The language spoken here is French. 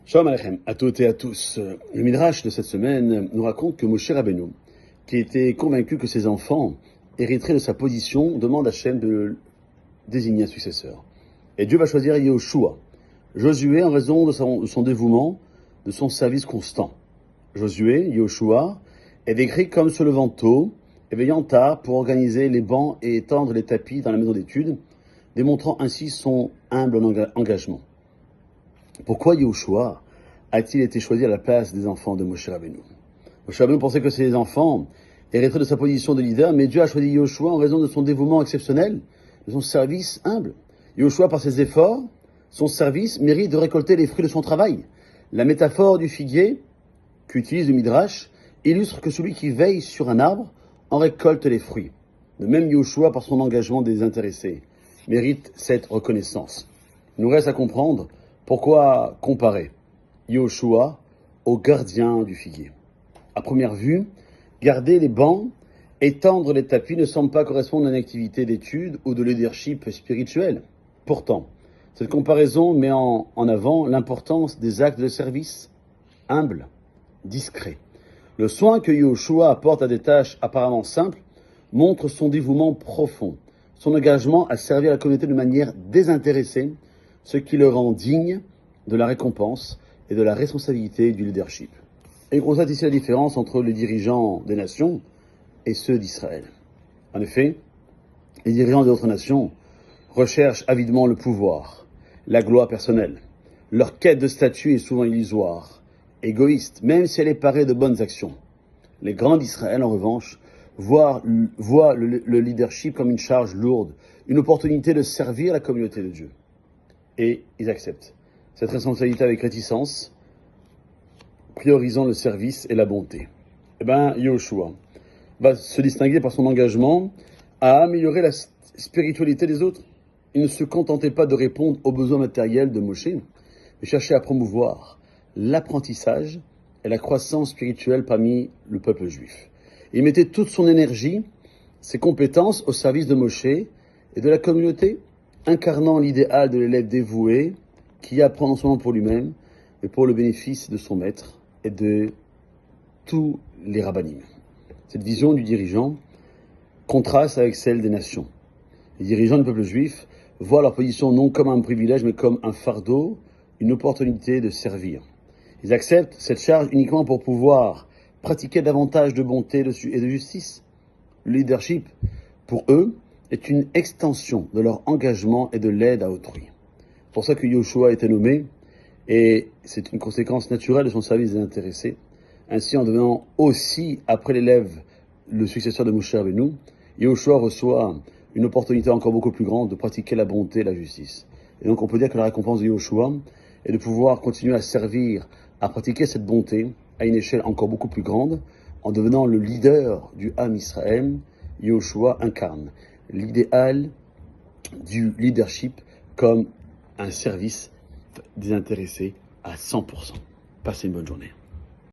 Shalom Aleichem, à toutes et à tous. Le Midrash de cette semaine nous raconte que Moshe Rabbeinu, qui était convaincu que ses enfants hériteraient de sa position, demande à Hachem de le désigner un successeur. Et Dieu va choisir Yehoshua, Josué, en raison de son dévouement, de son service constant. Josué, Yehoshua, est décrit comme se levant tôt et veillant tard pour organiser les bancs et étendre les tapis dans la maison d'études, démontrant ainsi son humble engagement. Pourquoi Yehoshua a-t-il été choisi à la place des enfants de Moshe Rabbeinu? Moshe Rabbeinu pensait que ses enfants hériteraient de sa position de leader, mais Dieu a choisi Yehoshua en raison de son dévouement exceptionnel, de son service humble. Yehoshua, par ses efforts, son service, mérite de récolter les fruits de son travail. La métaphore du figuier qu'utilise le Midrash illustre que celui qui veille sur un arbre en récolte les fruits. De même, Yehoshua, par son engagement désintéressé, mérite cette reconnaissance. Il nous reste à comprendre pourquoi comparer Yehoshua au gardien du figuier. À première vue, garder les bancs, étendre les tapis ne semble pas correspondre à une activité d'étude ou de leadership spirituel. Pourtant, cette comparaison met en avant l'importance des actes de service humbles, discrets. Le soin que Yehoshua apporte à des tâches apparemment simples montre son dévouement profond, son engagement à servir la communauté de manière désintéressée, ce qui le rend digne de la récompense et de la responsabilité du leadership. Et on constate ici la différence entre les dirigeants des nations et ceux d'Israël. En effet, les dirigeants des autres nations recherchent avidement le pouvoir, la gloire personnelle. Leur quête de statut est souvent illusoire, égoïste, même si elle est parée de bonnes actions. Les grands d'Israël, en revanche, voient le leadership comme une charge lourde, une opportunité de servir la communauté de Dieu. Et ils acceptent cette responsabilité avec réticence, priorisant le service et la bonté. Yehoshua va se distinguer par son engagement à améliorer la spiritualité des autres. Il ne se contentait pas de répondre aux besoins matériels de Moshe, mais cherchait à promouvoir l'apprentissage et la croissance spirituelle parmi le peuple juif. Il mettait toute son énergie, ses compétences au service de Moshe et de la communauté, incarnant l'idéal de l'élève dévoué qui apprend non seulement pour lui-même, mais pour le bénéfice de son maître et de tous les rabbinim. Cette vision du dirigeant contraste avec celle des nations. Les dirigeants du peuple juif voient leur position non comme un privilège, mais comme un fardeau, une opportunité de servir. Ils acceptent cette charge uniquement pour pouvoir pratiquer davantage de bonté et de justice. Le leadership, pour eux, est une extension de leur engagement et de l'aide à autrui. C'est pour ça que Yehoshua a été nommé, et c'est une conséquence naturelle de son service désintéressé. Ainsi, en devenant aussi, après l'élève, le successeur de Moshe Rabbeinu, Yehoshua reçoit une opportunité encore beaucoup plus grande de pratiquer la bonté et la justice. Et donc on peut dire que la récompense de Yehoshua est de pouvoir continuer à servir, à pratiquer cette bonté à une échelle encore beaucoup plus grande, en devenant le leader du Ham Israël. Yehoshua incarne l'idéal du leadership comme un service désintéressé à 100%. Passez une bonne journée.